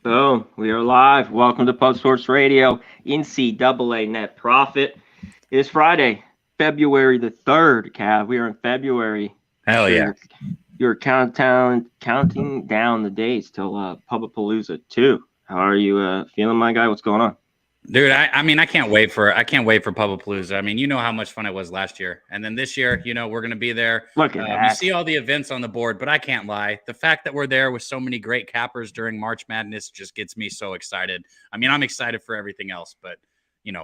Boom, we are live. Welcome to Pub Sports Radio, NCAA Net Profit. It is Friday, February the 3rd, Cav. We are in February. Hell yeah. You're counting down the days till Publipalooza 2. How are you feeling, my guy? What's going on? Dude, I can't wait for Publipalooza. I mean, you know how much fun it was last year. And then this year, we're going to be there. Look at that. You see all the events on the board, but I can't lie. The fact that we're there with so many great cappers during March Madness just gets me so excited. I mean, I'm excited for everything else, but,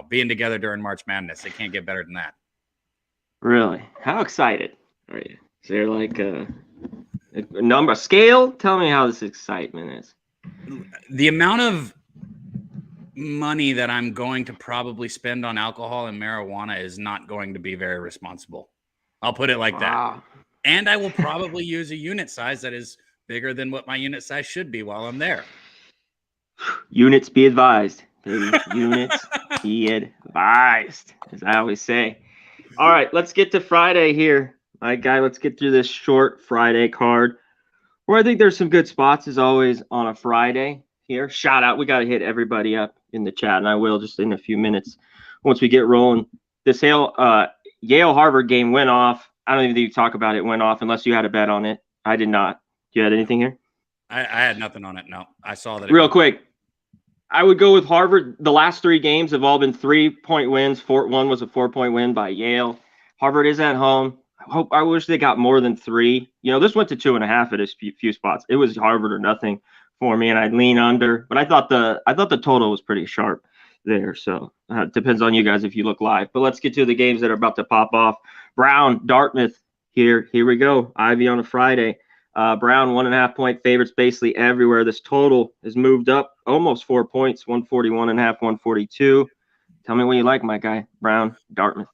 being together during March Madness, it can't get better than that. Really? How excited are you? Is there like a number, a scale? Tell me how this excitement is. The amount of money that I'm going to probably spend on alcohol and marijuana is not going to be very responsible. I'll put it like that. And I will probably use a unit size that is bigger than what my unit size should be while I'm there. Units be advised, baby. Units be advised, as I always say. All right, let's get to Friday here. My guy, let's get through this short Friday card, where I think there's some good spots, as always, on a Friday here. Shout out. We got to hit everybody up in the chat, and I will just in a few minutes once we get rolling. This Yale-Harvard game went off. I don't even think you talk about it. It went off unless you had a bet on it. I did not. You had anything here? I had nothing on it. No, I saw that. Real quick, I would go with Harvard. The last 3 games have all been 3-point wins. One was a 4-point win by Yale. Harvard is at home. I wish they got more than 3. This went to 2.5 at a few spots. It was Harvard or nothing for me, and I'd lean under. But I thought the total was pretty sharp there. So it depends on you guys if you look live. But let's get to the games that are about to pop off. Brown, Dartmouth. Here we go. Ivy on a Friday. Brown 1.5-point favorites basically everywhere. This total has moved up almost 4 points. 141.5, 142. Tell me what you like, my guy. Brown, Dartmouth.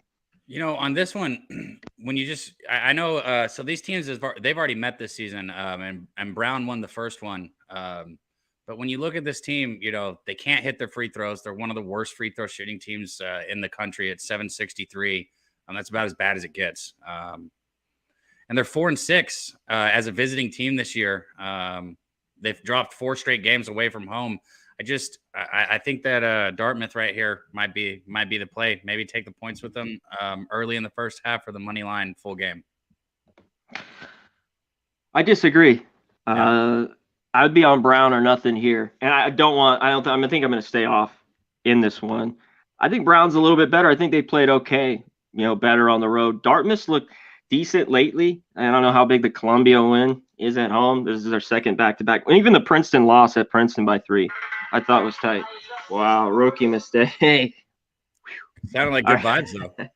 On this one, when you just, I know, so these teams, they've already met this season, and Brown won the first one. But when you look at this team, they can't hit their free throws. They're one of the worst free throw shooting teams in the country at 763. That's about as bad as it gets. And they're 4-6 as a visiting team this year. They've dropped 4 straight games away from home. I think that Dartmouth right here might be the play. Maybe take the points with them early in the first half for the money line full game. I disagree. Yeah. I'd be on Brown or nothing here, and I think I'm going to stay off in this one. I think Brown's a little bit better. I think they played okay, better on the road. Dartmouth looked decent lately. I don't know how big the Columbia win is at home. This is their second back-to-back. Even the Princeton loss at Princeton by 3, I thought was tight. Wow, rookie mistake. Sounded like good vibes, though.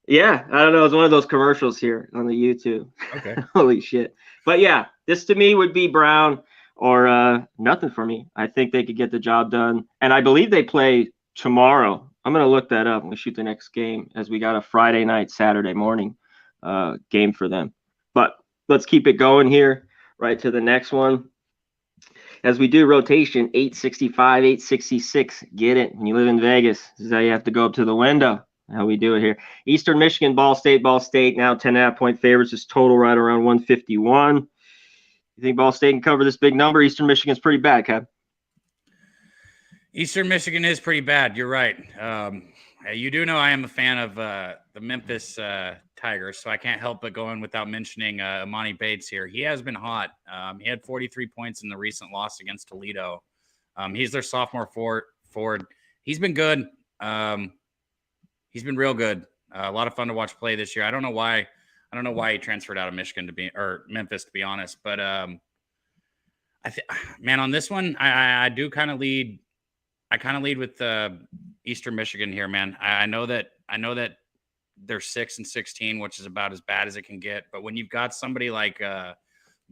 Yeah, I don't know. It's one of those commercials here on the YouTube. Okay. Holy shit. But yeah, this to me would be Brown or nothing for me. I think they could get the job done. And I believe they play tomorrow. I'm going to look that up. I'm going to shoot the next game as we got a Friday night, Saturday morning game for them. But let's keep it going here right to the next one. As we do rotation, 865, 866. Get it. When you live in Vegas, this is how you have to go up to the window. How we do it here. Eastern Michigan, Ball State now 10.5-point favorites. This total right around 151. You think Ball State can cover this big number? Eastern Michigan's pretty bad, Cap. Eastern Michigan is pretty bad. You're right. You do know I am a fan of the Memphis Tigers, so I can't help but go in without mentioning Imani Bates here. He has been hot. He had 43 points in the recent loss against Toledo. He's their sophomore forward. He's been good. He's been real good. A lot of fun to watch play this year. I don't know why he transferred out of Michigan or Memphis, to be honest. But man, on this one, I do kind of lead. I kind of lead with Eastern Michigan here, man. I know that they're 6-16, which is about as bad as it can get. But when you've got somebody like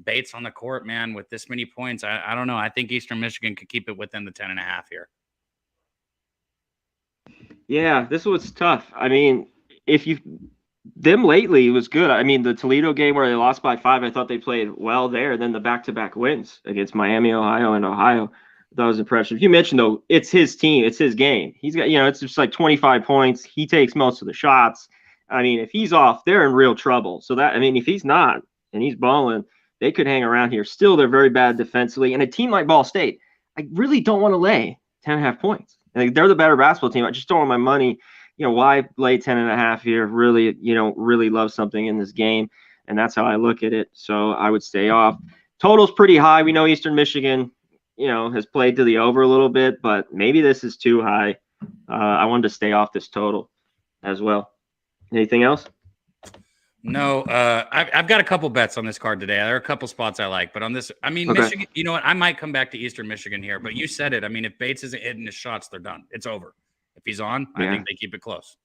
Bates on the court, man, with this many points, I don't know. I think Eastern Michigan could keep it within the 10.5 here. Yeah, this was tough. I mean, them lately was good. I mean, the Toledo game where they lost by 5, I thought they played well there. Then the back-to-back wins against Miami, Ohio, and Ohio, that was impressive. You mentioned, though, it's his team. It's his game. He's got, it's just like 25 points. He takes most of the shots. I mean, if he's off, they're in real trouble. So if he's not and he's balling, they could hang around here. Still, they're very bad defensively. And a team like Ball State, I really don't want to lay 10.5 points. Like, they're the better basketball team. I just don't want my money. Why lay 10.5 here? Really, really love something in this game. And that's how I look at it. So I would stay off. Total's pretty high. We know Eastern Michigan, has played to the over a little bit, but maybe this is too high. I wanted to stay off this total as well. Anything else? No, I've got a couple bets on this card today. There are a couple spots I like, but on this, okay. Michigan, you know what? I might come back to Eastern Michigan here, but you said it. If Bates isn't hitting his shots, they're done. It's over. If he's on, I think they keep it close.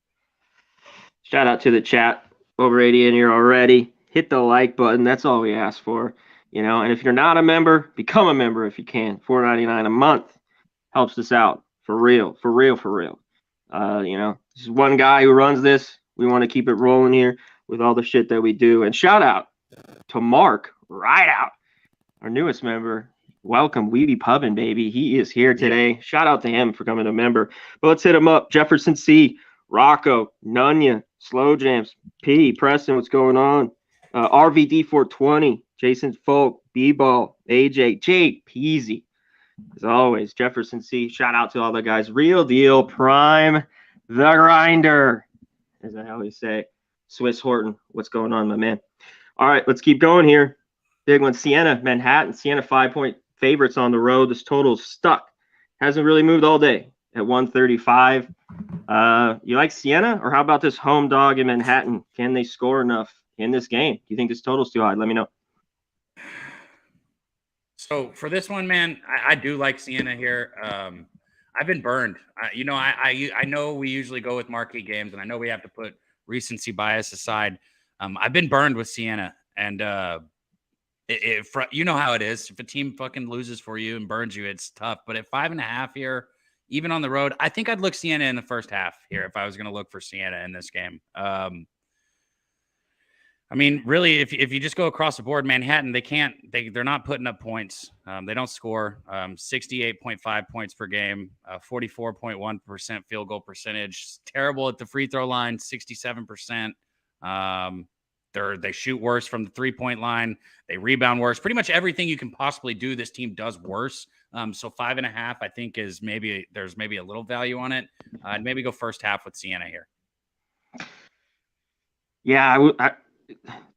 Shout out to the chat. Over 80 in here already. Hit the like button. That's all we ask for. And if you're not a member, become a member if you can. $4.99 a month helps us out. For real. This is one guy who runs this. We want to keep it rolling here with all the shit that we do. And shout out to Mark Rideout, our newest member. Welcome, Weeby Pubbin, baby. He is here today. Yeah. Shout out to him for coming a member. But let's hit him up. Jefferson C, Rocco, Nunya, Slow Jams, P, Preston, what's going on? RVD 420, Jason Folk, B-Ball, AJ, Jake, Peasy. As always, Jefferson C. Shout out to all the guys. Real deal, Prime, the Grinder, as I always say. Swiss Horton, what's going on, my man? All right, let's keep going here. Big one, Siena, Manhattan. Siena 5-point favorites on the road. This total's stuck. Hasn't really moved all day at 135. You like Siena, or how about this home dog in Manhattan? Can they score enough in this game? Do you think this total's too high? Let me know. So for this one, man, I do like Siena here. I've been burned. I know we usually go with marquee games, and I know we have to put recency bias aside. I've been burned with Siena, and you know how it is. If a team fucking loses for you and burns you, it's tough. But at 5.5 here, even on the road, I think I'd look Siena in the first half here if I was going to look for Siena in this game. Really, if you just go across the board, Manhattan, they're not putting up points. They don't score. 68.5 points per game, 44.1% field goal percentage. Terrible at the free throw line, 67%. They shoot worse from the 3-point line. They rebound worse. Pretty much everything you can possibly do, this team does worse. So 5.5, I think, there's maybe a little value on it. I'd maybe go first half with Siena here. Yeah,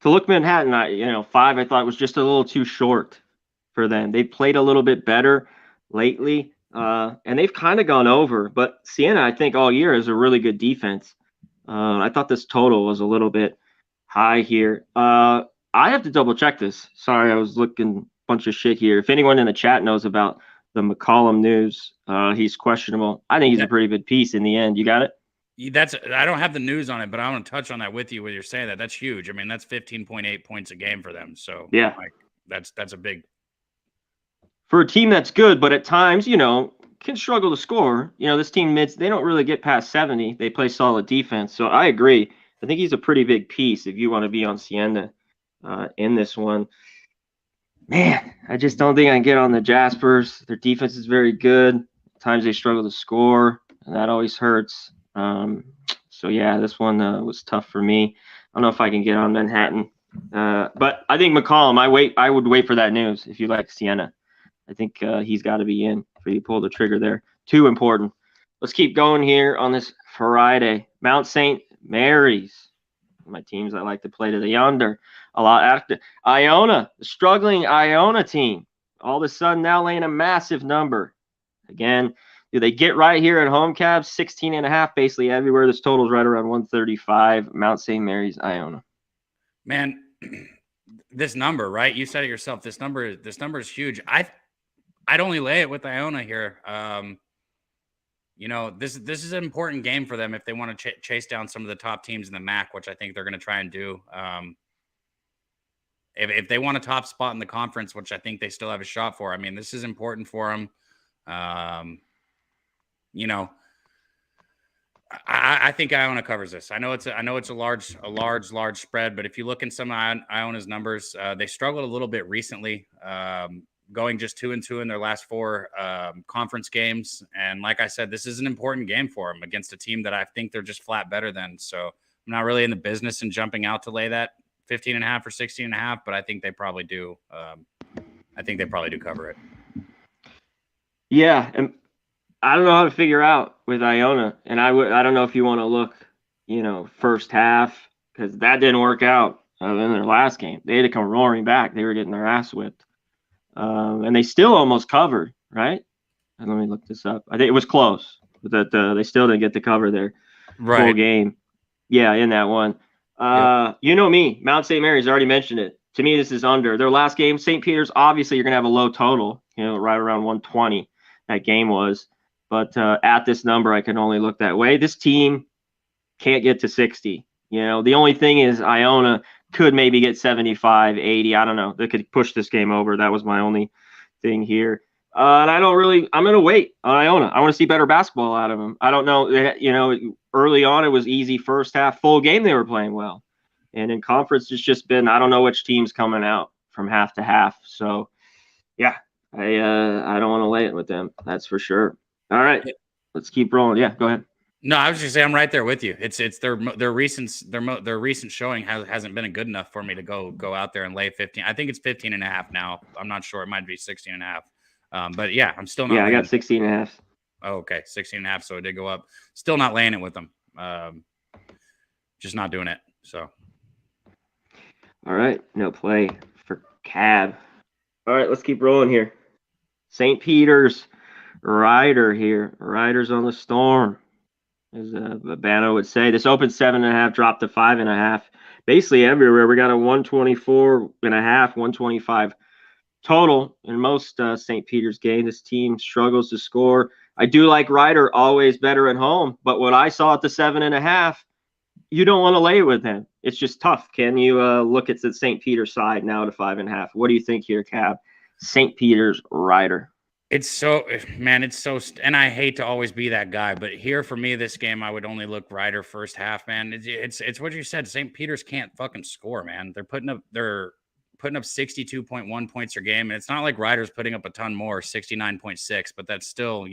to look Manhattan, 5 I thought was just a little too short for them. They played a little bit better lately, and they've kind of gone over. But Siena, I think, all year is a really good defense. I thought this total was a little bit high here. I have to double check this. Sorry, I was looking a bunch of shit here. If anyone in the chat knows about the McCollum news, he's questionable. I think he's a pretty good piece in the end. You got it? I don't have the news on it, but I want to touch on that with you when you're saying that. That's huge. That's 15.8 points a game for them. So yeah, that's a big for a team that's good, but at times, can struggle to score. This team they don't really get past 70. They play solid defense. So I agree. I think he's a pretty big piece if you want to be on Siena in this one. Man, I just don't think I can get on the Jaspers. Their defense is very good. At times they struggle to score, and that always hurts. So yeah, this one was tough for me. I don't know if I can get on Manhattan, but I think McCollum. I would wait for that news if you like Siena. I think he's got to be in for you to pull the trigger there. Too important. Let's keep going here on this Friday. Mount St. Mary's. My teams I like to play to the under a lot. After Iona, the struggling Iona team, all of a sudden now laying a massive number. Again, do they get right here at home, Cab? 16.5 basically everywhere. This total is right around 135. Mount St. Mary's, Iona. Man, this number, right? You said it yourself. This number is huge. I'd only lay it with Iona here. This is an important game for them if they want to chase down some of the top teams in the MAC, which I think they're going to try and do. If they want a top spot in the conference, which I think they still have a shot for, this is important for them. I think Iona covers this. I know it's a large spread, but if you look in some of Iona's numbers, they struggled a little bit recently, going just 2-2 in their last 4 conference games. And like I said, this is an important game for them against a team that I think they're just flat better than. So I'm not really in the business in jumping out to lay that 15.5 or 16.5, but I think they probably do. I think they probably do cover it. Yeah, and I don't know how to figure out with Iona, and I don't know if you want to look, first half, because that didn't work out in their last game. They had to come roaring back. They were getting their ass whipped, and they still almost covered, right? And let me look this up. I think it was close, but that they still didn't get to cover their full game. Yeah, in that one. You know me, Mount St. Mary's already mentioned it. To me, this is under. Their last game, St. Peter's, obviously you're going to have a low total, right around 120 that game was. But at this number, I can only look that way. This team can't get to 60. The only thing is Iona could maybe get 75, 80. I don't know. They could push this game over. That was my only thing here. And I'm going to wait on Iona. I want to see better basketball out of them. I don't know. Early on, it was easy first half, full game. They were playing well. And in conference, it's just been, I don't know which team's coming out from half to half. So, yeah, I don't want to lay it with them. That's for sure. All right, let's keep rolling. Yeah, go ahead. No, I was just saying I'm right there with you. It's their recent showing hasn't been good enough for me to go out there and lay 15. I think it's 15.5 now. I'm not sure. It might be 16.5. But yeah, I'm still not. Yeah, I got 16.5. Oh, okay, 16.5. So it did go up. Still not laying it with them. Just not doing it. So. All right, no play for Cab. All right, let's keep rolling here. St. Peter's Rider here. Riders on the storm, as Bano would say. This opened 7.5, dropped to 5.5. Basically everywhere. We got a 124.5, 125 total in most St. Peter's game. This team struggles to score. I do like Rider, always better at home. But what I saw at the 7.5, you don't want to lay it with him. It's just tough. Can you look at the St. Peter's side now to 5.5? What do you think here, Cab? St. Peter's Rider. It's so, and I hate to always be that guy, but here for me, this game, I would only look Rider first half, man. It's what you said. St. Peter's can't fucking score, man. They're putting up 62.1 points per game, and it's not like Rider's putting up a ton more, 69.6, but that's still,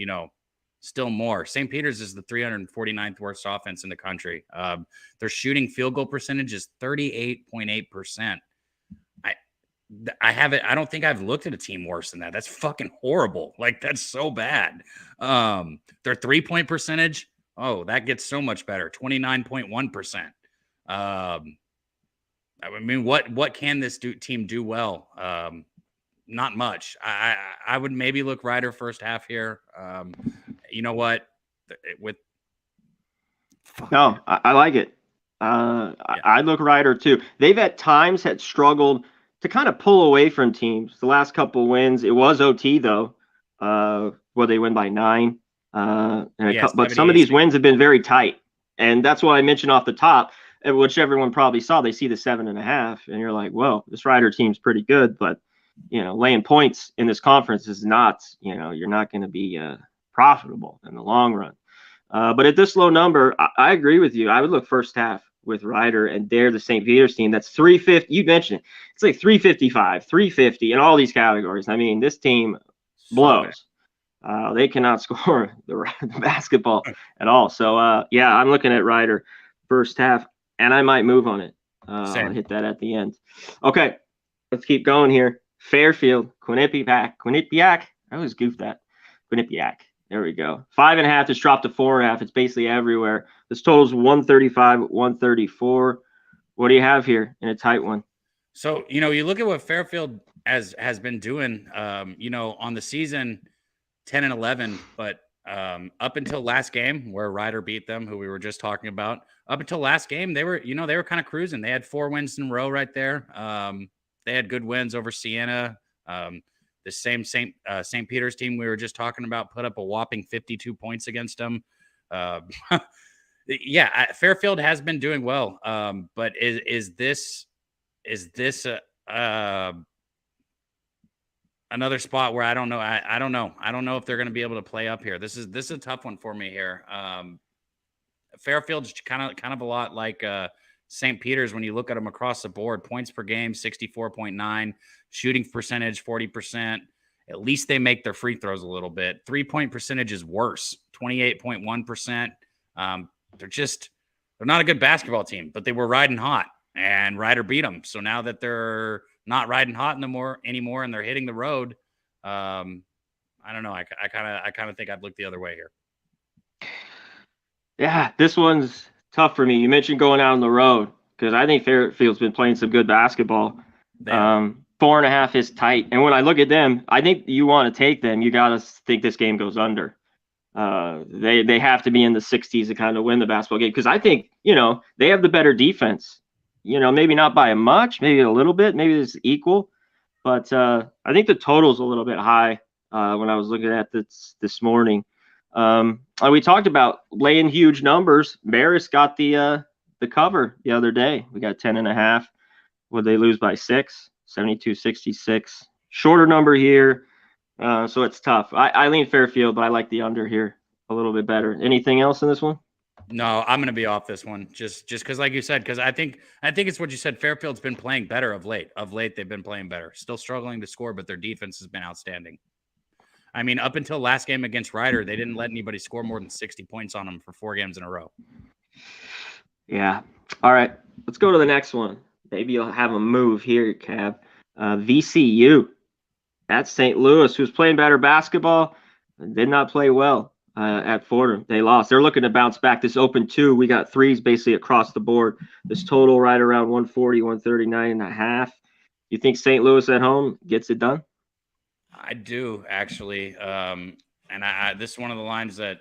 still more. St. Peter's is the 349th worst offense in the country. Their shooting field goal percentage is 38.8%. I don't think I've looked at a team worse than that. That's fucking horrible. Like, that's so bad. Their 3-point percentage, that gets so much better. 29.1%. I mean, what can this team do well? Not much. I would maybe look Rider first half here. You know what? I like it. I look Rider too. They've at times had struggled to kind of pull away from teams. The last couple wins, it was OT though, where they win by 9. But some of these wins have been very tight, and that's why I mentioned off the top, which everyone probably saw. They see the 7.5, and you're like, "Whoa, this Rider team's pretty good." But laying points in this conference is not, you're not going to be profitable in the long run. But at this low number, I agree with you. I would look first half with Rider and dare the St. Peter's team. That's 350. You mentioned it. It's like 355, 350 in all these categories. I mean, this team blows. They cannot score the basketball at all. So, I'm looking at Rider first half, and I might move on it. I'll hit that at the end. Okay, let's keep going here. Fairfield, Quinnipiac. I always goof that. Quinnipiac. There we go. 5.5 just dropped to 4.5. It's basically everywhere. This total's 135, 134. What do you have here in a tight one? So, you look at what Fairfield has been doing, on the season, 10-11, but up until last game where Rider beat them, who we were just talking about, up until last game, they were kind of cruising. They had 4 wins in a row right there. They had good wins over Siena. The same St. Peter's team we were just talking about put up a whopping 52 points against them. Fairfield has been doing well. But is this another spot where I don't know. I don't know. I don't know if they're going to be able to play up here. This is a tough one for me here. Fairfield's kind of a lot like St. Peter's when you look at them across the board. Points per game, 64.9. Shooting percentage, 40%. At least they make their free throws a little bit. 3-point percentage is worse, 28.1%. They're not a good basketball team, but they were riding hot. and Ryder beat them. So now that they're not riding hot anymore, and they're hitting the road, I don't know. I kind of think I'd look the other way here. Yeah, this one's tough for me. You mentioned going out on the road because I think Fairfield's been playing some good basketball. 4.5 is tight. And when I look at them, I think you want to take them. You got to think this game goes under. They have to be in the 60s to kind of win the basketball game because I think, they have the better defense. Maybe not by much, maybe a little bit, maybe it's equal. But I think the total's a little bit high when I was looking at this morning. We talked about laying huge numbers. Marist got the cover the other day. We got 10.5. Would they lose by 6? 72-66. Shorter number here. So it's tough. I lean Fairfield, but I like the under here a little bit better. Anything else in this one? No, I'm going to be off this one just because, like you said, because I think it's what you said. Fairfield's been playing better of late. They've been playing better. Still struggling to score, but their defense has been outstanding. I mean, up until last game against Ryder, they didn't let anybody score more than 60 points on them for 4 games in a row. Yeah. All right. Let's go to the next one. Maybe you'll have a move here, Cab. VCU. That's St. Louis, who's playing better basketball. Did not play well at Fordham. They lost. They're looking to bounce back. This open 2, we got 3s basically across the board. This total right around 140, 139.5. You think St. Louis at home gets it done? I do, actually. And this is one of the lines that,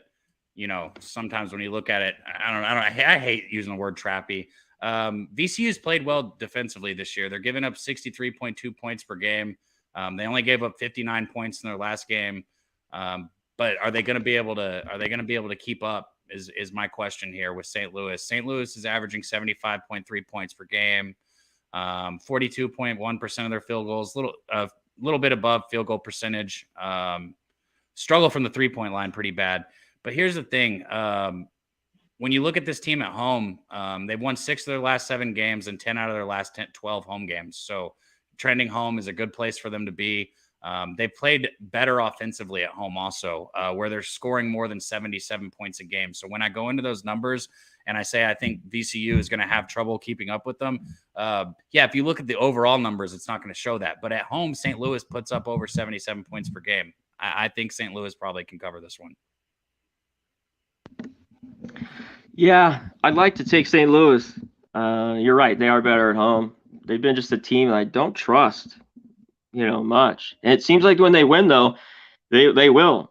sometimes when you look at it, I hate using the word trappy. VCU's played well defensively this year. They're giving up 63.2 points per game. They only gave up 59 points in their last game. But are they going to be able to keep up is my question here with St. Louis. St. Louis is averaging 75.3 points per game. 42.1% of their field goals, little bit above field goal percentage. Struggle from the 3-point line pretty bad. But here's the thing. When you look at this team at home, they've won 6 of their last 7 games and 10 out of their last 12 home games. So trending home is a good place for them to be. They played better offensively at home also, where they're scoring more than 77 points a game. So when I go into those numbers and I say I think VCU is going to have trouble keeping up with them, if you look at the overall numbers, it's not going to show that. But at home, St. Louis puts up over 77 points per game. I think St. Louis probably can cover this one. Yeah, I'd like to take St. Louis. You're right. They are better at home. They've been just a team that I don't trust, much. And it seems like when they win, though, they will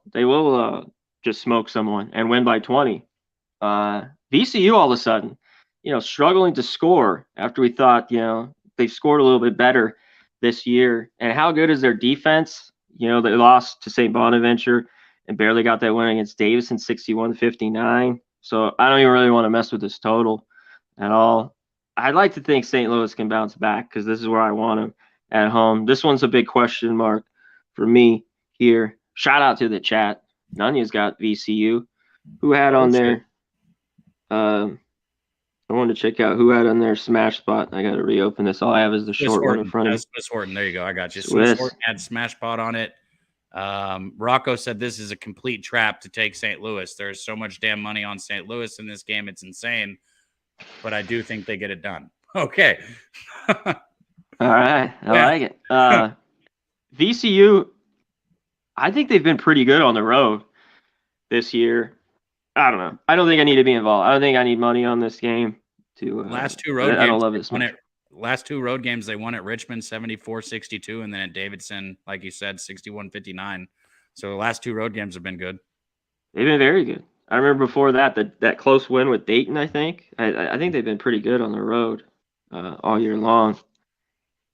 just smoke someone and win by 20. VCU all of a sudden, struggling to score after we thought, they've scored a little bit better this year. And how good is their defense? They lost to St. Bonaventure and barely got that win against Davidson, 61-59. So I don't even really want to mess with this total at all. I'd like to think St. Louis can bounce back because this is where I want them at home. This one's a big question mark for me here. Shout out to the chat. Nunya's got VCU. Who had on there? I wanted to check out who had on their smash spot. I got to reopen this. All I have is the short one in front of me. Swiss Horton. There you go. I got you. Swiss Horton had smash spot on it. Rocco said this is a complete trap to take St. Louis. There's so much damn money on St. Louis in this game. It's insane. But I do think they get it done. Okay. All right. I like it. VCU, I think they've been pretty good on the road this year. I don't know. I don't think I need to be involved. I don't think I need money on this game to last 2 road games. I don't love this much. Last 2 road games, they won at Richmond 74-62, and then at Davidson, like you said, 61-59. So the last 2 road games have been good. They've been very good. I remember before that close win with Dayton, I think. I think they've been pretty good on the road all year long.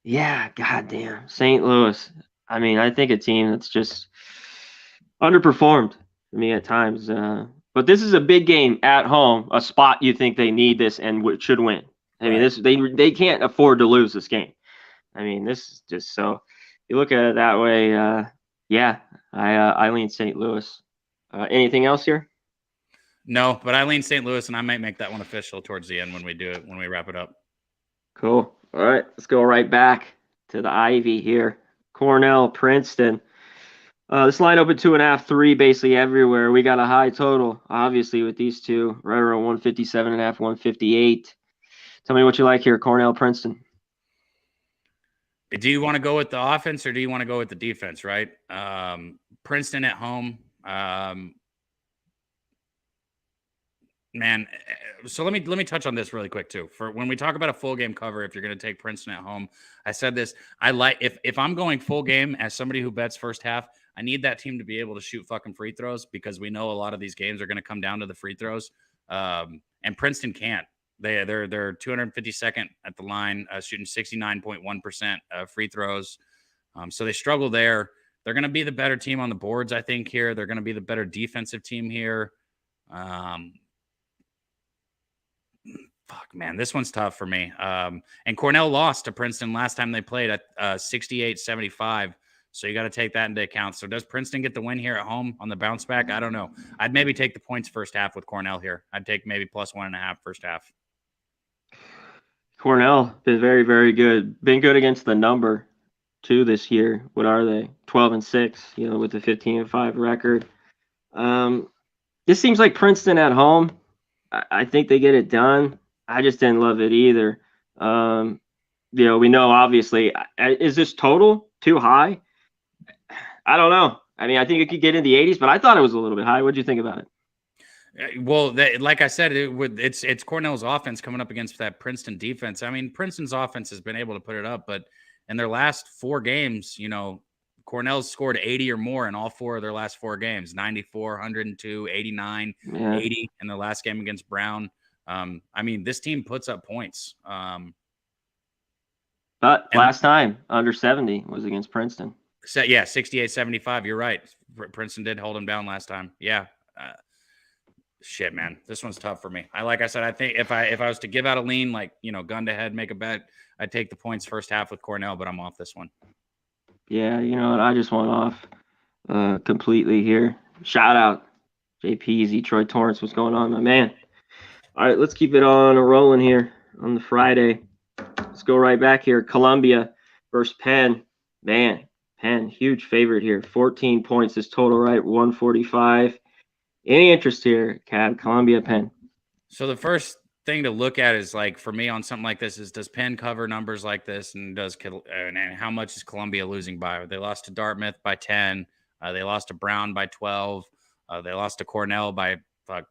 Yeah, goddamn. St. Louis. I mean, I think a team that's just underperformed for me at times. But this is a big game at home, a spot you think they need this and should win. I mean, they can't afford to lose this game. I mean, this is just so you look at it that way. I lean St. Louis. Anything else here? No, but I lean St. Louis, and I might make that one official towards the end when we wrap it up. Cool. All right, let's go right back to the Ivy here. Cornell, Princeton. This line opened 2.5, 3 basically everywhere. We got a high total, obviously, with these two, right around 157.5, 158. Tell me what you like here, Cornell, Princeton. Do you want to go with the offense or do you want to go with the defense, right? Princeton at home. Man, so let me touch on this really quick too. For when we talk about a full game cover, if you're going to take Princeton at home, I said this. I like if I'm going full game as somebody who bets first half, I need that team to be able to shoot fucking free throws because we know a lot of these games are going to come down to the free throws. And Princeton can't. They're 252nd at the line, shooting 69.1% free throws. So they struggle there. They're going to be the better team on the boards, I think. Here they're going to be the better defensive team here. Fuck, man, this one's tough for me. And Cornell lost to Princeton last time they played at 68-75. So you got to take that into account. So does Princeton get the win here at home on the bounce back? I don't know. I'd maybe take the points first half with Cornell here. I'd take maybe +1.5 first half. Cornell been very, very good. Been good against the number too this year. What are they? 12-6. With the 15-5 record. This seems like Princeton at home. I think they get it done. I just didn't love it either. We know obviously. Is this total too high? I don't know. I mean, I think it could get in the 80s, but I thought it was a little bit high. What do you think about it? Well, like I said, it's Cornell's offense coming up against that Princeton defense. I mean, Princeton's offense has been able to put it up, but in their last 4 games, Cornell's scored 80 or more in all 4 of their last 4 games, 94, 102, 89, 80 in the last game against Brown. I mean, this team puts up points. But last time, under 70 was against Princeton. So, yeah, 68-75. You're right. Princeton did hold them down last time. Yeah. Shit, man. This one's tough for me. Like I said, I think if I was to give out a lean, like, gun to head, make a bet, I'd take the points first half with Cornell, but I'm off this one. Yeah, you know what? I just went off completely here. Shout out JPZ, Troy Torrance. What's going on, my man? All right, let's keep it on rolling here on the Friday. Let's go right back here. Columbia versus Penn. Man, Penn, huge favorite here. 14 points is total, right? 145. Any interest here, Cab? Columbia, Penn. So the first thing to look at is, like, for me on something like this is, does Penn cover numbers like this, and how much is Columbia losing by? They lost to Dartmouth by 10. They lost to Brown by 12. They lost to Cornell by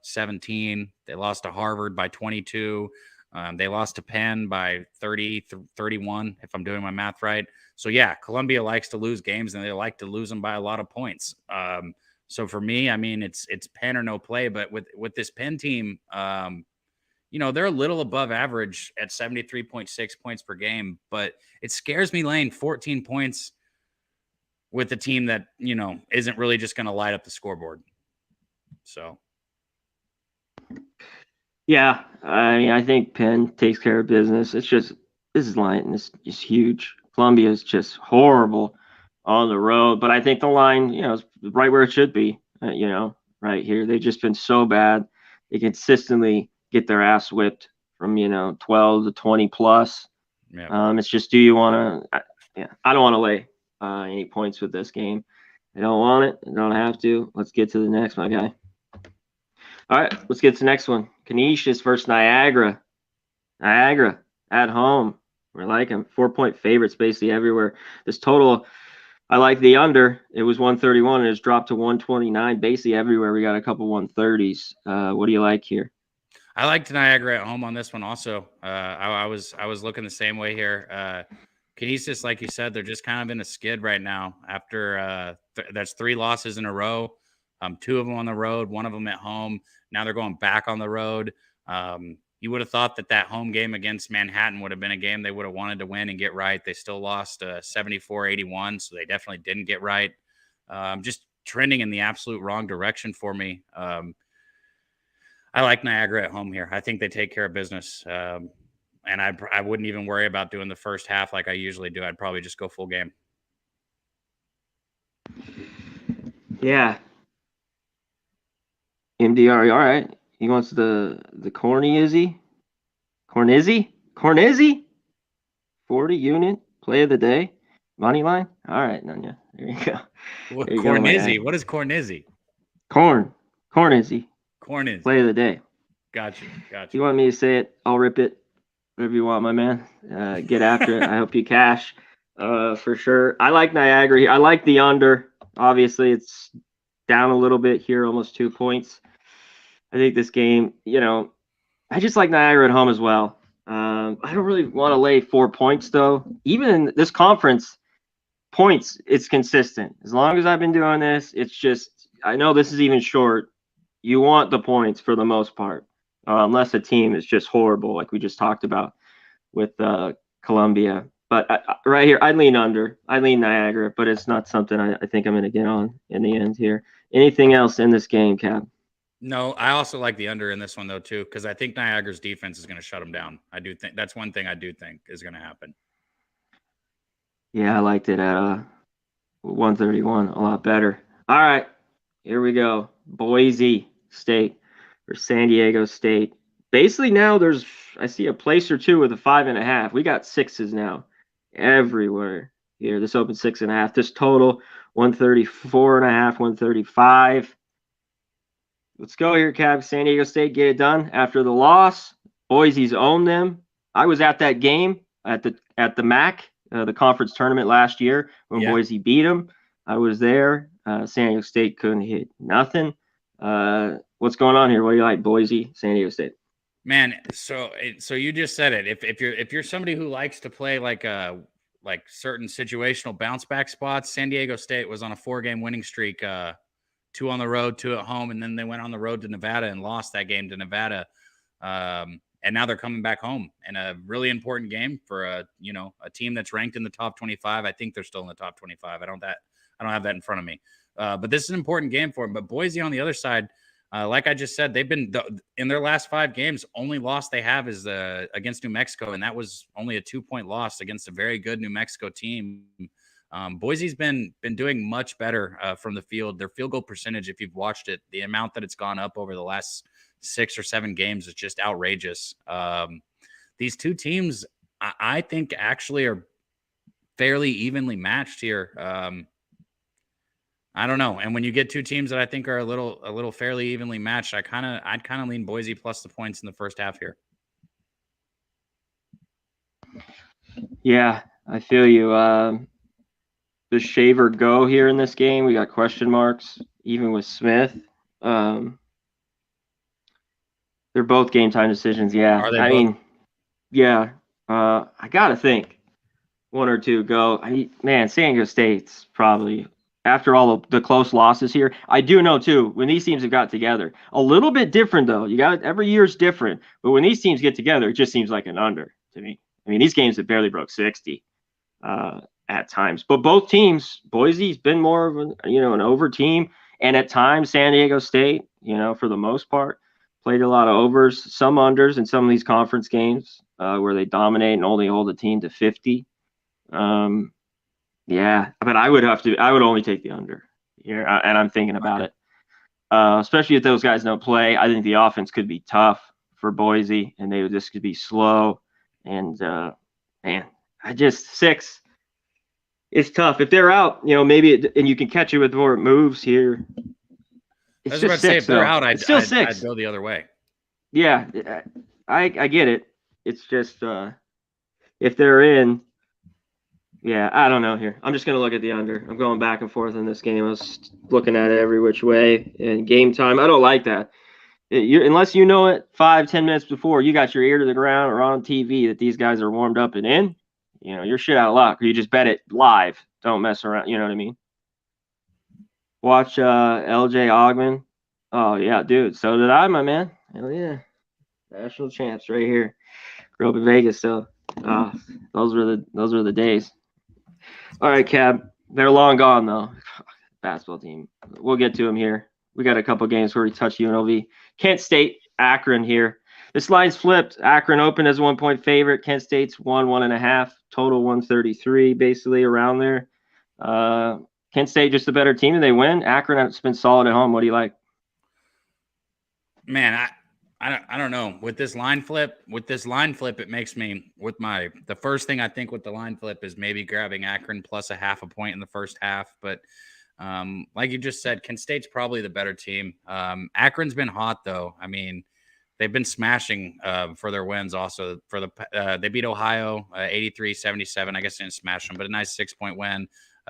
17. They lost to Harvard by 22. They lost to Penn by 31, if I'm doing my math right. So, yeah, Columbia likes to lose games, and they like to lose them by a lot of points. So for me, I mean, it's Penn or no play. But with this Penn team, they're a little above average at 73.6 points per game. But it scares me laying 14 points with a team that, isn't really just going to light up the scoreboard. So. Yeah, I think Penn takes care of business. It's just, this line is just huge. Columbia is just horrible on the road, but I think the line, is right where it should be, right here. They've just been so bad. They consistently get their ass whipped from, 12 to 20 plus. Yeah. It's just, do you want to, I don't want to lay any points with this game. I don't want it. I don't have to. Let's get to the next, my guy. All right, let's get to the next one. Canisius versus Niagara. Niagara at home. We're like them. 4-point favorites basically everywhere. This total, I like the under. It was 131 and it's dropped to 129. Basically everywhere we got a couple 130s. What do you like here? I liked Niagara at home on this one also. I was looking the same way here. Canisius, like you said, they're just kind of in a skid right now after that's 3 losses in a row. 2 of them on the road, 1 of them at home. Now they're going back on the road. You would have thought that home game against Manhattan would have been a game they would have wanted to win and get right. They still lost 74-81, so they definitely didn't get right. Just trending in the absolute wrong direction for me. I like Niagara at home here. I think they take care of business. And I wouldn't even worry about doing the first half like I usually do. I'd probably just go full game. Yeah. MDR, all right. He wants the Cornizzi? 40 unit play of the day. Money line? All right, Nunya. There you go. Cornizzi. What is Cornizzi? Cornizzi. Cornizzi. Play of the day. Gotcha. You want me to say it? I'll rip it. whatever you want, my man. Get after it. I hope you cash for sure. I like Niagara here. I like the under. Obviously, it's down a little bit here, almost 2 points. I think this game, I just like Niagara at home as well. I don't really want to lay 4 points, though. Even in this conference, points, it's consistent. As long as I've been doing this, it's just, I know this is even short. You want the points for the most part, unless a team is just horrible, like we just talked about with Columbia. But right here, I lean under. I lean Niagara, but it's not something I think I'm going to get on in the end here. Anything else in this game, Cab? No, I also like the under in this one, though, too, because I think Niagara's defense is going to shut them down. I do think that's one thing I do think is going to happen. Yeah, I liked it at 131 a lot better. All right, here we go. Boise State or San Diego State. Basically now I see a place or two with a 5.5. We got 6s now everywhere here. This open 6.5. This total 134.5, 135. Let's go here, Cab. San Diego State get it done after the loss. Boise's owned them. I was at that game at the MAC, the conference tournament last year when Boise beat them. I was there. San Diego State couldn't hit nothing. What's going on here? What do you like, Boise, San Diego State? Man, so you just said it. If you're somebody who likes to play like certain situational bounce back spots, San Diego State was on a 4-game winning streak. 2 on the road, 2 at home, and then they went on the road to Nevada and lost that game to Nevada. And now they're coming back home in a really important game for a team that's ranked in the top 25. I think they're still in the top 25. I don't have that in front of me. But this is an important game for them. But Boise on the other side, like I just said, they've been in their last 5 games. Only loss they have is against New Mexico, and that was only a 2-point loss against a very good New Mexico team. Boise's been doing much better from the field. Their field goal percentage, if you've watched it, the amount that it's gone up over the last 6 or 7 games is just outrageous. These two teams, I think, actually are fairly evenly matched here. I don't know. And when you get 2 teams that I think are a little fairly evenly matched, I'd kind of lean Boise plus the points in the first half here. Yeah, I feel you. Does Shaver go here in this game? We got question marks, even with Smith. They're both game time decisions. Yeah. Are they both? Yeah. I got to think 1 or 2 go. Man, San Diego State's probably, after all of the close losses here, I do know, too, when these teams have got together, a little bit different, though. Every year's different. But when these teams get together, it just seems like an under to me. These games have barely broke 60. At times, but both teams, Boise's been more of an over team, and at times San Diego State, for the most part, played a lot of overs, some unders in some of these conference games where they dominate and only hold a team to 50. Yeah, but I would only take the under here, and I'm thinking about it, especially if those guys don't play. I think the offense could be tough for Boise, and this could be slow, and man, 6. It's tough. If they're out, maybe and you can catch it with more moves here. It's I was about to say, if they're out, I'd go the other way. Yeah, I get it. It's just if they're in, yeah, I don't know here. I'm just going to look at the under. I'm going back and forth in this game. I was looking at it every which way. And game time, I don't like that. Unless you know it 5-10 minutes before, you got your ear to the ground or on TV that these guys are warmed up and in. You're shit out of luck, or you just bet it live. Don't mess around. You know what I mean? Watch LJ Ogman. Oh, yeah, dude. So did I, my man. Hell yeah. National champs right here. Grew up in Vegas, so those were the days. All right, Cab. They're long gone, though. Basketball team. We'll get to them here. We got a couple games where we touch UNLV. Kent State, Akron here. This line's flipped. Akron opened as a 1-point favorite. Kent State's 1.5. Total 133, basically around there. Kent State just a better team, and they win. Akron has been solid at home. What do you like? Man, I don't know. With this line flip, it makes me the first thing I think with the line flip is maybe grabbing Akron plus a 0.5 point in the first half. But like you just said, Kent State's probably the better team. Akron's been hot though. they've been smashing for their wins. Also, for they beat Ohio 83-77. I guess they didn't smash them, but a nice 6-point win.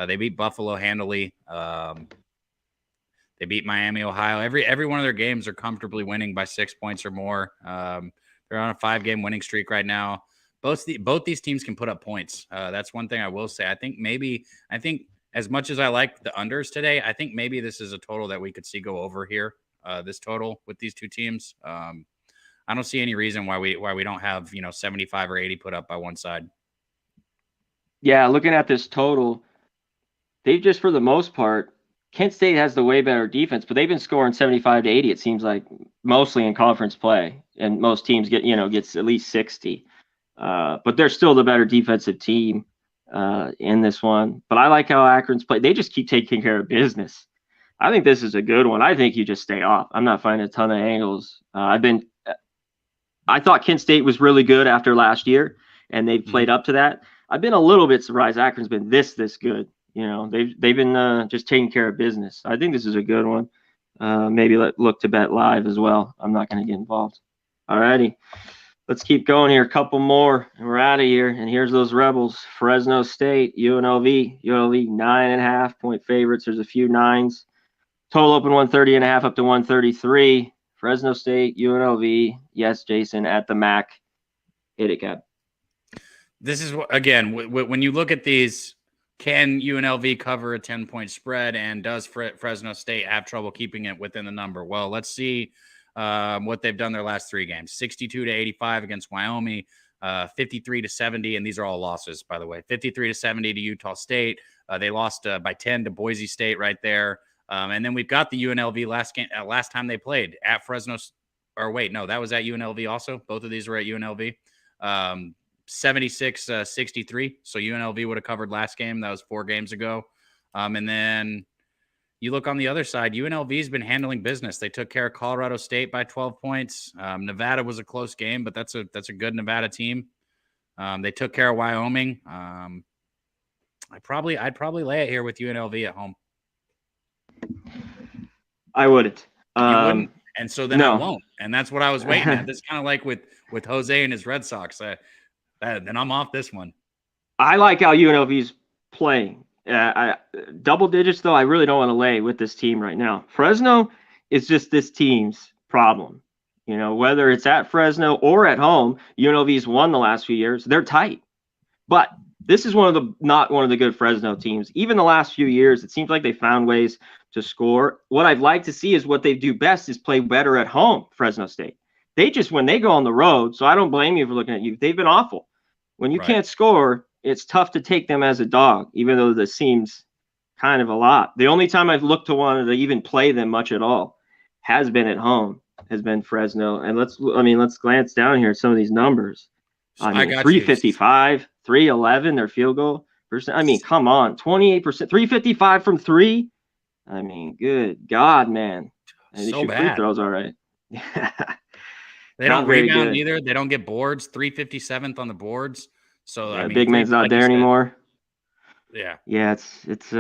They beat Buffalo handily. They beat Miami, Ohio. Every one of their games are comfortably winning by 6 points or more. They're on a 5-game winning streak right now. Both these teams can put up points. That's one thing I will say. I think as much as I like the unders today, I think maybe this is a total that we could see go over here. This total with these two teams. I don't see any reason why we don't have 75 or 80 put up by one side. Yeah, looking at this total, they've just, for the most part, Kent State has the way better defense, but they've been scoring 75 to 80, it seems like, mostly in conference play. And most teams gets at least 60. But they're still the better defensive team in this one. But I like how Akron's played. They just keep taking care of business. I think this is a good one. I think you just stay off. I'm not finding a ton of angles. I thought Kent State was really good after last year, and they've played up to that. I've been a little bit surprised Akron's been this good. They've been just taking care of business. I think this is a good one. Maybe look to bet live as well. I'm not going to get involved. All righty. Let's keep going here. A couple more, and we're out of here. And here's those Rebels. Fresno State, UNLV. UNLV 9.5-point favorites. There's a few nines. Total open 130.5 up to 133. Fresno State, UNLV. Yes, Jason, at the MAC. Hit it, Cab. This is, again, when you look at these, can UNLV cover a 10-point spread, and does Fresno State have trouble keeping it within the number? Well, let's see what they've done their last 3 games. 62-85 against Wyoming, 53-70, and these are all losses, by the way. 53-70 to Utah State. They lost by 10 to Boise State right there. And then we've got the UNLV last time they played at Fresno. Or wait, no, that was at UNLV also. Both of these were at UNLV. 76-63. So UNLV would have covered last game. That was 4 games ago. And then you look on the other side, UNLV's been handling business. They took care of Colorado State by 12 points. Nevada was a close game, but that's a good Nevada team. They took care of Wyoming. I'd probably lay it here with UNLV at home. I wouldn't. You wouldn't, and so then no. I won't. And that's what I was waiting at. This kind of like with Jose and his Red Sox. Then I'm off this one. I like how UNLV's playing. Double digits, though, I really don't want to lay with this team right now. Fresno is just this team's problem. Whether it's at Fresno or at home, UNLV's won the last few years. They're tight. But this is not one of the good Fresno teams. Even the last few years, it seems like they found ways to score. What I'd like to see is what they do best is play better at home, Fresno State. When they go on the road, so I don't blame you for looking at you. They've been awful. When you can't score, it's tough to take them as a dog, even though this seems kind of a lot. The only time I've looked to want to even play them much at all has been at home, has been Fresno. And let's glance down here at some of these numbers. I got 355, 311, their field goal percent. I mean, come on, 28%, 355 from 3. I mean, good God, man. And so bad. Free throws, all right. They don't rebound either. They don't get boards. 357th on the boards. So yeah, big man's not there anymore. Yeah. Yeah, it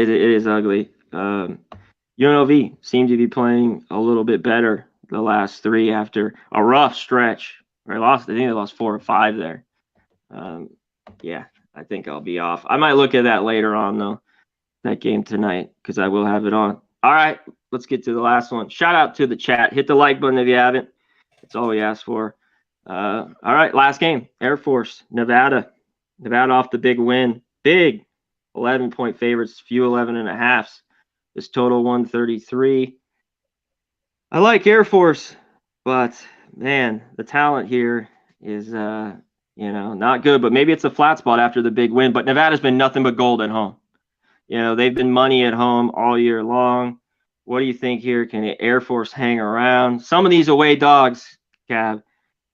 is ugly. UNLV seemed to be playing a little bit better the last 3 after a rough stretch. I think they lost 4 or 5 there. Yeah, I think I'll be off. I might look at that later on though, that game tonight, because I will have it on. All right, let's get to the last one. Shout out to the chat. Hit the like button if you haven't. That's all we ask for. All right, last game. Air Force, Nevada. Nevada off the big win. Big 11-point favorites, few 11.5s. This total 133. I like Air Force, but man, the talent here is not good. But maybe it's a flat spot after the big win. But Nevada's been nothing but gold at home. They've been money at home all year long. What do you think here? Can the Air Force hang around? Some of these away dogs, Cab,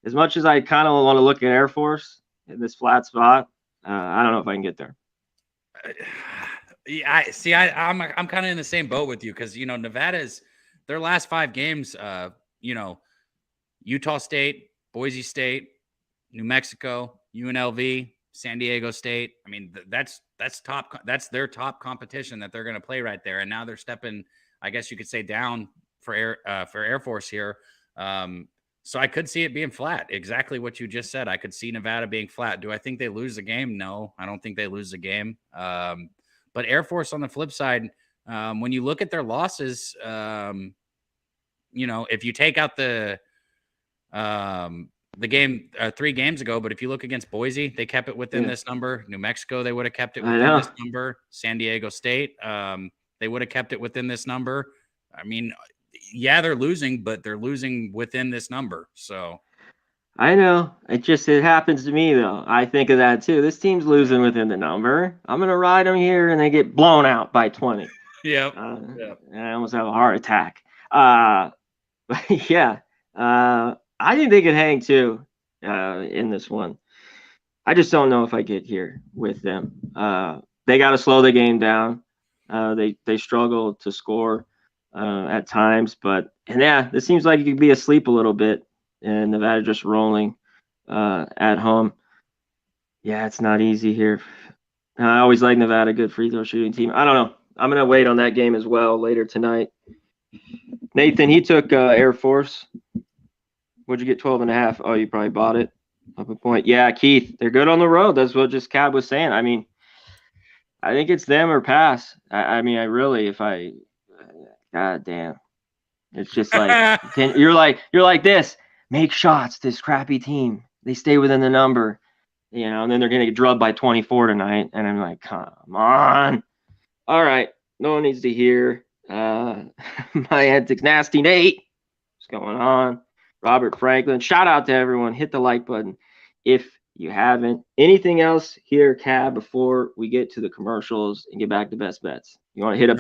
as much as I kind of want to look at Air Force in this flat spot, I don't know if I can get there. I'm kind of in the same boat with you, because Nevada's their last 5 games. Utah State, Boise State, New Mexico, UNLV, San Diego State. I mean, that's their top competition that they're going to play right there. And now they're stepping, I guess you could say, down Air Force here. So I could see it being flat. Exactly what you just said. I could see Nevada being flat. Do I think they lose the game? No, I don't think they lose the game. But Air Force on the flip side, when you look at their losses, if you take out the game 3 games ago, but if you look against Boise, they kept it within this number. New Mexico, they would have kept it within this number. San Diego State, they would have kept it within this number. I mean, yeah, they're losing, but they're losing within this number. So I know. It happens to me, though. I think of that, too. This team's losing within the number. I'm going to ride them here, and they get blown out by 20. Yeah. And I almost have a heart attack. Yeah. I think they could hang, too, in this one. I just don't know if I get here with them. They got to slow the game down. They struggle to score at times. This seems like it could be asleep a little bit. And Nevada just rolling at home. Yeah, it's not easy here. I always like Nevada, good free throw shooting team. I don't know. I'm going to wait on that game as well later tonight. Nathan, he took Air Force. What'd you get, 12.5? Oh, you probably bought it. Up a point. Yeah, Keith, they're good on the road. That's what just Cab was saying. I mean, I think it's them or pass. God damn. It's just like, you're like this. Make shots, this crappy team. They stay within the number, and then they're going to get drubbed by 24 tonight. And I'm like, come on. All right. No one needs to hear my antics. Nasty Nate. What's going on? Robert Franklin. Shout out to everyone. Hit the like button if you haven't. Anything else here, Cab, before we get to the commercials and get back to best bets? You want to hit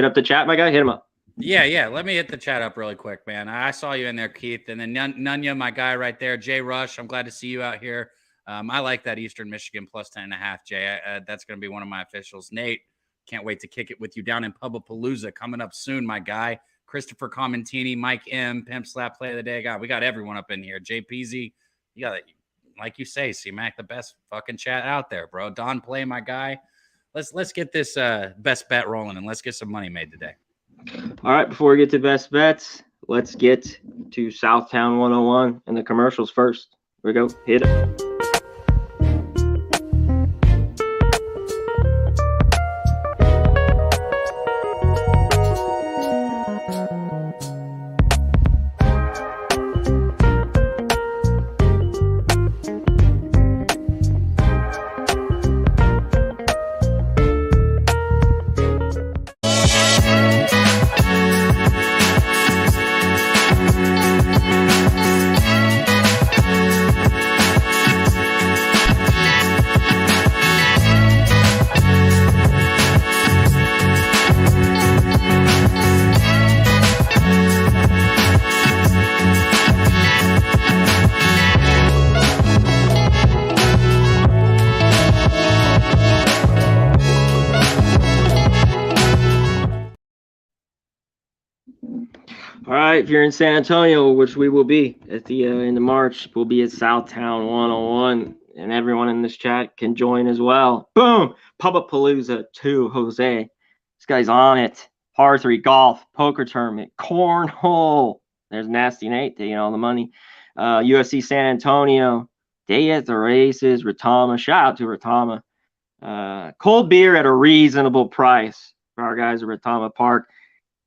up the chat, my guy? Hit him up. Yeah. Let me hit the chat up really quick, man. I saw you in there, Keith. And then Nunya, my guy right there. Jay Rush, I'm glad to see you out here. I like that Eastern Michigan plus 10.5, Jay. That's going to be one of my officials. Nate, can't wait to kick it with you down in Pubapalooza coming up soon, my guy. Christopher Commentini, Mike M, Pimp Slap Play of the Day. God, we got everyone up in here. JPZ, you got it. Like you say, C-Mac, the best fucking chat out there, bro. Don Play, my guy. Let's get this best bet rolling and let's get some money made today. All right, before we get to best bets, let's get to Southtown 101 and the commercials first. Here we go. Hit it. All right, if you're in San Antonio, which we will be at the end of March, we'll be at Southtown 101, and everyone in this chat can join as well. Boom! Pubapalooza 2, Jose. This guy's on it. Par 3 golf, poker tournament, cornhole. There's Nasty Nate taking all the money. USC San Antonio, day at the races, Retama. Shout out to Retama. Cold beer at a reasonable price for our guys at Retama Park.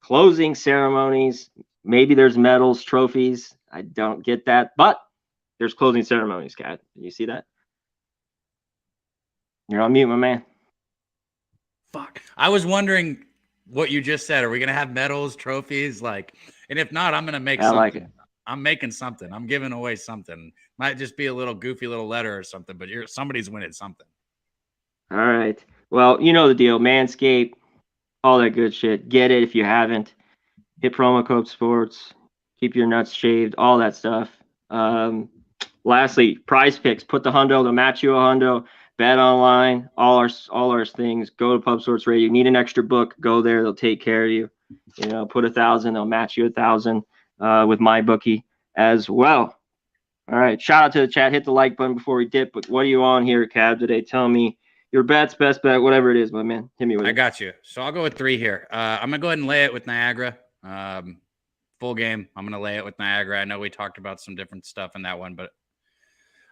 Closing ceremonies. Maybe there's medals, trophies. I don't get that, but there's closing ceremonies, Kat. You see that? You're on mute, my man. Fuck. I was wondering what you just said. Are we going to have medals, trophies? And if not, I'm going to make something. I like it. I'm making something. I'm giving away something. Might just be a little goofy little letter or something, but somebody's winning something. All right. Well, you know the deal. Manscaped, all that good shit. Get it if you haven't. Hit promo code sports. Keep your nuts shaved. All that stuff. Lastly, Prize Picks. Put the hundo. They'll match you a hundo. Bet online. All our things. Go to Pub Sports Radio. You need an extra book. Go there. They'll take care of you. Put 1,000. They'll match you 1,000 with my bookie as well. All right. Shout out to the chat. Hit the like button before we dip. But what are you on here, Cab, today? Tell me your bets, best bet, whatever it is, my man. Hit me with it. I got you. So I'll go with 3 here. I'm going to go ahead and lay it with Niagara. full game. I'm going to lay it with Niagara. I know we talked about some different stuff in that one, but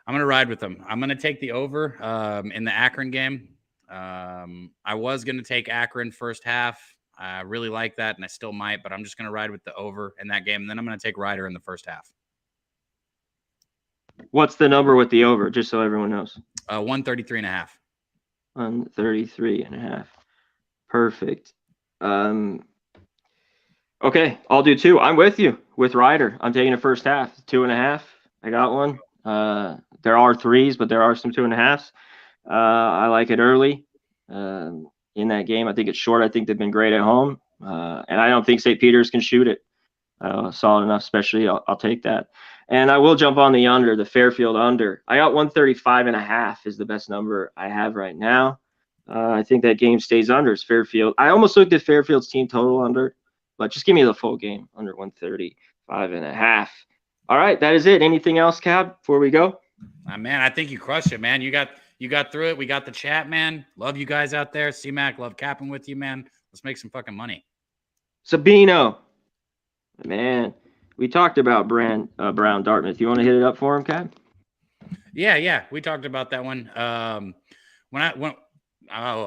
I'm going to ride with them. I'm going to take the over in the Akron game. I was going to take Akron first half. I really like that, and I still might, but I'm just going to ride with the over in that game. And then I'm going to take Ryder in the first half. What's the number with the over, just so everyone knows? 133.5. 133.5. Perfect. Okay, I'll do 2. I'm with you with Ryder. I'm taking the first half, 2.5. I got one. There are 3s, but there are some 2.5s. I like it early in that game. I think it's short. I think they've been great at home, and I don't think St. Peter's can shoot it solid enough. Especially, I'll take that. And I will jump on the under, the Fairfield under. I got 135.5 is the best number I have right now. I think that game stays under. It's Fairfield. I almost looked at Fairfield's team total under, but just give me the full game under 135.5. All right, that is it. Anything else, Cab, before we go? Man, I think you crushed it, man. You got through it. We got the chat, man. Love you guys out there. C-Mac, love capping with you, man. Let's make some fucking money. Sabino, man. We talked about Brown Dartmouth. You want to hit it up for him, Cab? Yeah. We talked about that one. I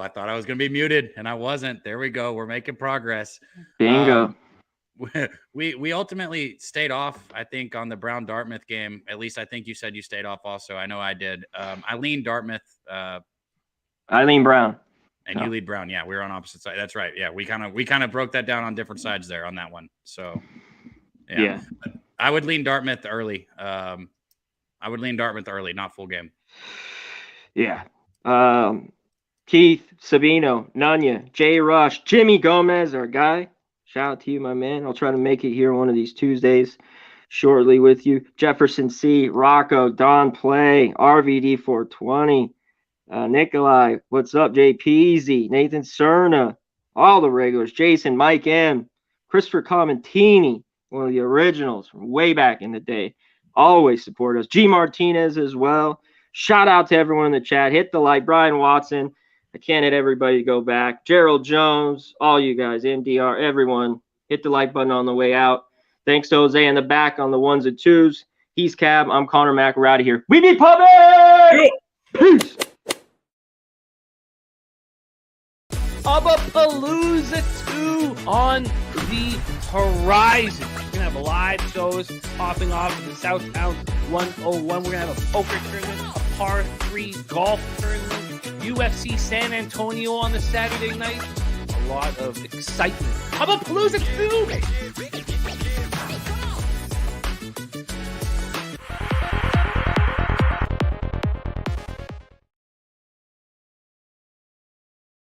thought I was going to be muted, and I wasn't. There we go. We're making progress. Bingo. We ultimately stayed off, I think, on the Brown Dartmouth game. At least I think you said you stayed off also. I know I did. I leaned Dartmouth. I lean Brown. And you lead Brown. Yeah, we were on opposite side. That's right. Yeah, we kind of broke that down on different sides there on that one. So yeah. I would lean Dartmouth early. Not full game. Yeah. Keith, Sabino, Nanya, Jay Rush, Jimmy Gomez, our guy. Shout out to you, my man. I'll try to make it here one of these Tuesdays shortly with you. Jefferson C, Rocco, Don Play, RVD 420, Nikolai, what's up? Jay Peasy, Nathan Cerna, all the regulars, Jason, Mike M, Christopher Comentini, one of the originals from way back in the day. Always support us. G Martinez as well. Shout out to everyone in the chat. Hit the like. Brian Watson. I can't hit everybody to go back. Gerald Jones, all you guys, MDR, everyone. Hit the like button on the way out. Thanks to Jose in the back on the 1s and 2s. He's Cab. I'm Conor Mac. We're out of here. We be public! Yeah. Peace. Palooza 2 on the horizon. We're going to have live shows popping off in the Southbound 101. We're going to have a poker tournament, a par 3 golf tournament, UFC San Antonio on the Saturday night. A lot of excitement. Palooza 2, baby.